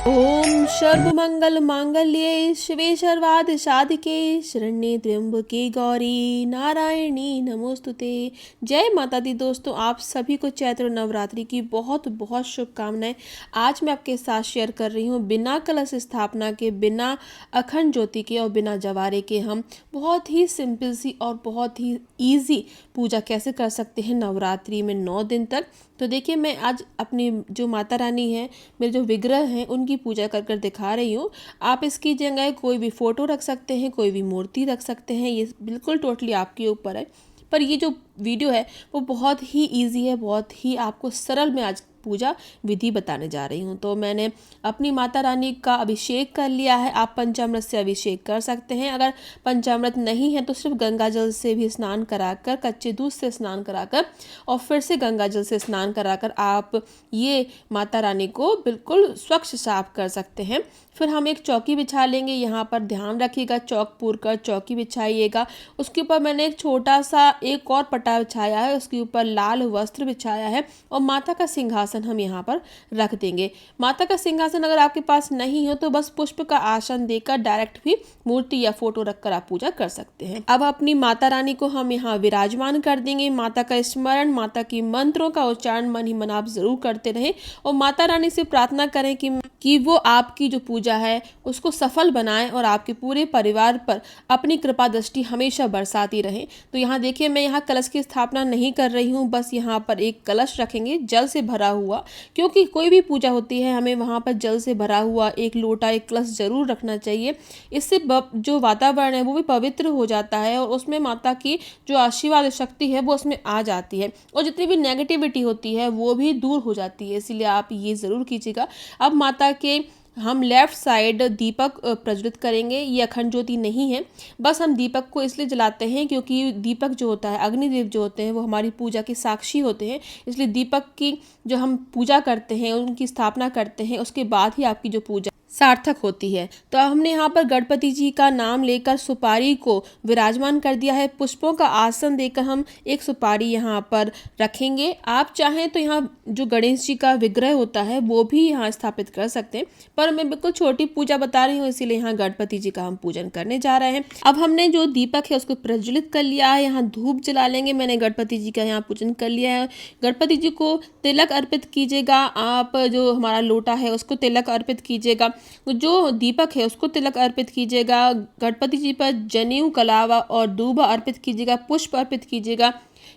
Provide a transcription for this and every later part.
ओम सर्वमंगल मांगल्ये शिवे सर्वार्थ साधिके शरण्ये त्र्यंबके गौरी नारायणी नमोस्तुते। जय माता दी। दोस्तों, आप सभी को चैत्र नवरात्रि की बहुत बहुत शुभकामनाएं। आज मैं आपके साथ शेयर कर रही हूँ बिना कलश स्थापना के, बिना अखंड ज्योति के और बिना जवारे के हम बहुत ही सिंपल सी और बहुत ही ईजी पूजा कैसे कर सकते हैं नवरात्रि में 9 दिन तक। तो देखिए, मैं आज अपनी जो माता रानी है, मेरे जो विग्रह हैं, उनकी पूजा कर कर दिखा रही हूँ। आप इसकी जगह कोई भी फ़ोटो रख सकते हैं, कोई भी मूर्ति रख सकते हैं, ये बिल्कुल टोटली आपके ऊपर है। पर ये जो वीडियो है वो बहुत ही इजी है, बहुत ही आपको सरल में आज पूजा विधि बताने जा रही हूँ। तो मैंने अपनी माता रानी का अभिषेक कर लिया है। आप पंचामृत से अभिषेक कर सकते हैं। अगर पंचामृत नहीं है तो सिर्फ गंगा जल से भी स्नान कराकर, कच्चे दूध से स्नान कराकर और फिर से गंगा जल से स्नान कराकर आप ये माता रानी को बिल्कुल स्वच्छ साफ कर सकते हैं। फिर हम एक चौकी बिछा लेंगे। यहाँ पर ध्यान रखिएगा, चौक पूर कर चौकी बिछाइएगा। उसके ऊपर मैंने एक छोटा सा एक और पटा बिछाया है, उसके ऊपर लाल वस्त्र बिछाया है और माता का सिंहासन हम यहाँ पर रख देंगे। माता का सिंहासन अगर आपके पास नहीं हो तो बस पुष्प का आसन देकर डायरेक्ट भी मूर्ति या फोटो रखकर आप पूजा कर सकते हैं। अब अपनी माता रानी को हम यहाँ विराजमान कर देंगे। माता का स्मरण, माता की मंत्रों का उच्चारण मन ही मन आप जरूर करते रहें और माता रानी से प्रार्थना करें कि वो आपकी जो पूजा है उसको सफल बनाएं और आपके पूरे परिवार पर अपनी कृपा दृष्टि हमेशा बरसाती रहे। तो यहाँ देखिए, मैं यहाँ कलश की स्थापना नहीं कर रही हूँ, बस यहाँ पर एक कलश रखेंगे जल से भरा हुआ, क्योंकि कोई भी पूजा होती है हमें वहाँ पर जल से भरा हुआ एक लोटा, एक कलश जरूर रखना चाहिए। इससे जो वातावरण है वो भी पवित्र हो जाता है और उसमें माता की जो आशीर्वाद शक्ति है वो उसमें आ जाती है और जितनी भी नेगेटिविटी होती है वो भी दूर हो जाती है। इसीलिए आप ये ज़रूर कीजिएगा। अब माता के हम लेफ्ट साइड दीपक प्रज्वलित करेंगे। ये अखंड ज्योति नहीं है, बस हम दीपक को इसलिए जलाते हैं क्योंकि दीपक जो होता है, अग्निदेव जो होते हैं वो हमारी पूजा के साक्षी होते हैं। इसलिए दीपक की जो हम पूजा करते हैं, उनकी स्थापना करते हैं, उसके बाद ही आपकी जो पूजा सार्थक होती है। तो हमने यहाँ पर गणपति जी का नाम लेकर सुपारी को विराजमान कर दिया है। पुष्पों का आसन देकर हम एक सुपारी यहाँ पर रखेंगे। आप चाहें तो यहाँ जो गणेश जी का विग्रह होता है वो भी यहाँ स्थापित कर सकते हैं, पर मैं बिल्कुल छोटी पूजा बता रही हूँ, इसीलिए यहाँ गणपति जी का हम पूजन करने जा रहे हैं। अब हमने जो दीपक है उसको प्रज्वलित कर लिया है। यहाँ धूप जला लेंगे। मैंने गणपति जी का यहाँ पूजन कर लिया है। गणपति जी को तिलक अर्पित कीजिएगा। आप जो हमारा लोटा है उसको तिलक अर्पित कीजिएगा, जो दीपक है उसको तिलक अर्पित कीजिएगा। गणपति जी पर जनेऊ, कलावा और दूबा अर्पित कीजिएगा, पुष्प अर्पित कीजिएगा।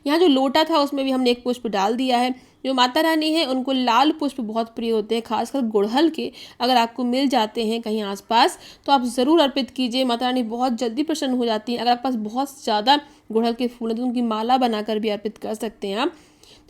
यहाँ जो लोटा था उसमें भी हमने एक पुष्प डाल दिया है। जो माता रानी है उनको लाल पुष्प बहुत प्रिय होते हैं, खासकर गुड़हल के अगर आपको मिल जाते हैं कहीं आसपास तो आप ज़रूर अर्पित कीजिए। माता रानी बहुत जल्दी प्रसन्न हो जाती हैं। अगर आपके पास बहुत ज़्यादा गुड़हल के फूल हैं तो उनकी माला बनाकर भी अर्पित कर सकते हैं आप।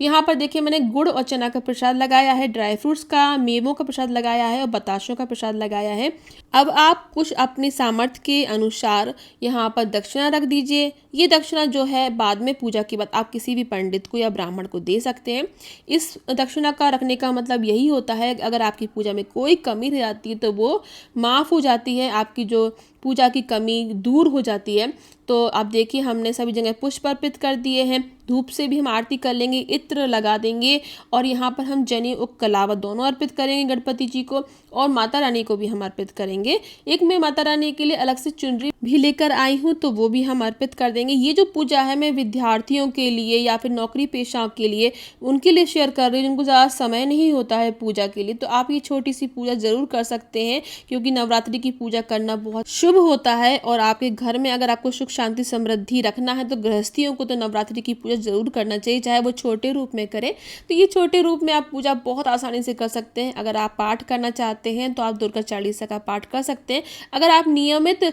तो यहाँ पर देखिए, मैंने गुड़ और चना का प्रसाद लगाया है, ड्राई फ्रूट्स का, मेवों का प्रसाद लगाया है और बताशों का प्रसाद लगाया है। अब आप कुछ अपनी सामर्थ्य के अनुसार यहाँ पर दक्षिणा रख दीजिए। ये दक्षिणा जो है बाद में पूजा के बाद आप किसी भी पंडित को या ब्राह्मण को दे सकते हैं। इस दक्षिणा का रखने का मतलब यही होता है कि अगर आपकी पूजा में कोई कमी रह जाती है तो वो माफ़ हो जाती है, आपकी जो पूजा की कमी दूर हो जाती है। तो आप देखिए, हमने सभी जगह पुष्प अर्पित कर दिए हैं। धूप से भी हम आरती कर लेंगे, इत्र लगा देंगे और यहाँ पर हम जनेऊ, कलावा दोनों अर्पित करेंगे गणपति जी को और माता रानी को भी हम अर्पित करेंगे। एक मैं माता रानी के लिए अलग से चुनरी भी लेकर आई हूँ तो वो भी हम अर्पित कर देंगे। ये जो पूजा है मैं विद्यार्थियों के लिए या फिर नौकरी पेशा के लिए, उनके लिए शेयर कर रही हूँ जिनको ज़्यादा समय नहीं होता है पूजा के लिए। तो आप ये छोटी सी पूजा ज़रूर कर सकते हैं क्योंकि नवरात्रि की पूजा करना बहुत शुभ होता है और आपके घर में अगर आपको सुख शांति समृद्धि रखना है तो गृहस्थियों को तो नवरात्रि की पूजा जरूर करना चाहिए, चाहे वो छोटे रूप में करें। तो ये छोटे रूप में आप पूजा बहुत आसानी से कर सकते हैं। अगर आप पाठ करना चाहते हैं तो आप दुर्गा चालीसा का पाठ कर सकते हैं। अगर आप नियमित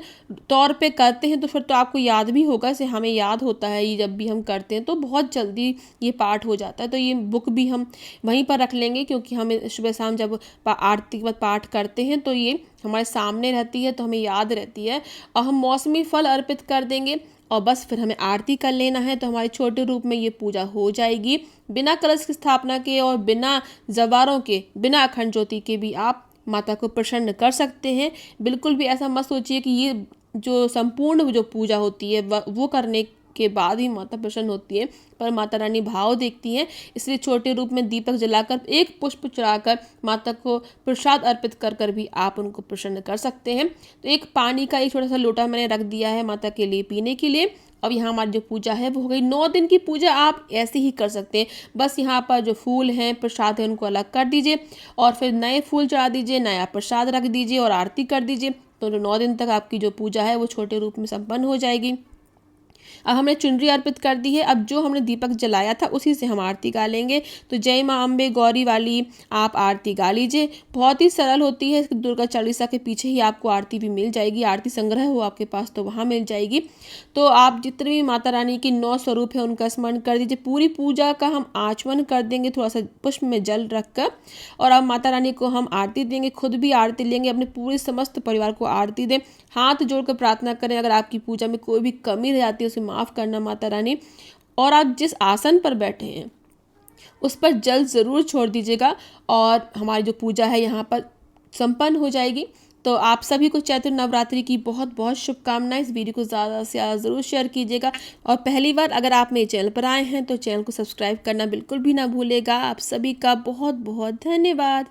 तौर पे करते हैं तो फिर तो आपको याद भी होगा, इसे हमें याद होता है, ये जब भी हम करते हैं तो बहुत जल्दी ये पाठ हो जाता है। तो ये बुक भी हम वहीं पर रख लेंगे क्योंकि हमें सुबह शाम जब आरती के बाद पाठ करते हैं तो ये हमारे सामने रहती है तो हमें याद रहती है। और हम मौसमी फल अर्पित कर देंगे और बस फिर हमें आरती कर लेना है तो हमारे छोटे रूप में ये पूजा हो जाएगी। बिना कलश की स्थापना के और बिना जवारों के, बिना अखंड ज्योति के भी आप माता को प्रसन्न कर सकते हैं। बिल्कुल भी ऐसा मत सोचिए कि ये जो संपूर्ण जो पूजा होती है वो करने के बाद ही माता प्रसन्न होती है, पर माता रानी भाव देखती हैं। इसलिए छोटे रूप में दीपक जलाकर एक पुष्प चढ़ाकर माता को प्रसाद अर्पित कर कर भी आप उनको प्रसन्न कर सकते हैं। तो एक पानी का एक छोटा सा लोटा मैंने रख दिया है माता के लिए पीने के लिए। अब यहाँ हमारी जो पूजा है वो हो गई। 9 दिन की पूजा आप ऐसे ही कर सकते हैं। बस यहाँ पर जो फूल हैं, प्रसाद है, उनको अलग कर दीजिए और फिर नए फूल चढ़ा दीजिए, नया प्रसाद रख दीजिए और आरती कर दीजिए। तो 9 दिन तक आपकी जो पूजा है वो छोटे रूप में संपन्न हो जाएगी। अब हमने चुनरी अर्पित कर दी है। अब जो हमने दीपक जलाया था उसी से हम आरती गा लेंगे। तो जय माँ अम्बे गौरी वाली आप आरती गा लीजिए। बहुत ही सरल होती है। दुर्गा चालीसा के पीछे ही आपको आरती भी मिल जाएगी, आरती संग्रह हो आपके पास तो वहाँ मिल जाएगी। तो आप जितने भी माता रानी की 9 स्वरूप है उनका स्मरण कर दीजिए। पूरी पूजा का हम आचमन कर देंगे थोड़ा सा पुष्प में जल रख कर, और अब माता रानी को हम आरती देंगे, खुद भी आरती लेंगे, अपने पूरे समस्त परिवार को आरती दें। हाथ जोड़कर प्रार्थना करें, अगर आपकी पूजा में कोई भी कमी रह जाती है उसे माफ़ करना माता रानी। और आप जिस आसन पर बैठे हैं उस पर जल ज़रूर छोड़ दीजिएगा और हमारी जो पूजा है यहाँ पर संपन्न हो जाएगी। तो आप सभी को चैत्र नवरात्रि की बहुत बहुत शुभकामनाएं। इस वीडियो को ज़्यादा से ज़्यादा ज़रूर शेयर कीजिएगा और पहली बार अगर आप मेरे चैनल पर आए हैं तो चैनल को सब्सक्राइब करना बिल्कुल भी ना भूलेगा। आप सभी का बहुत बहुत धन्यवाद।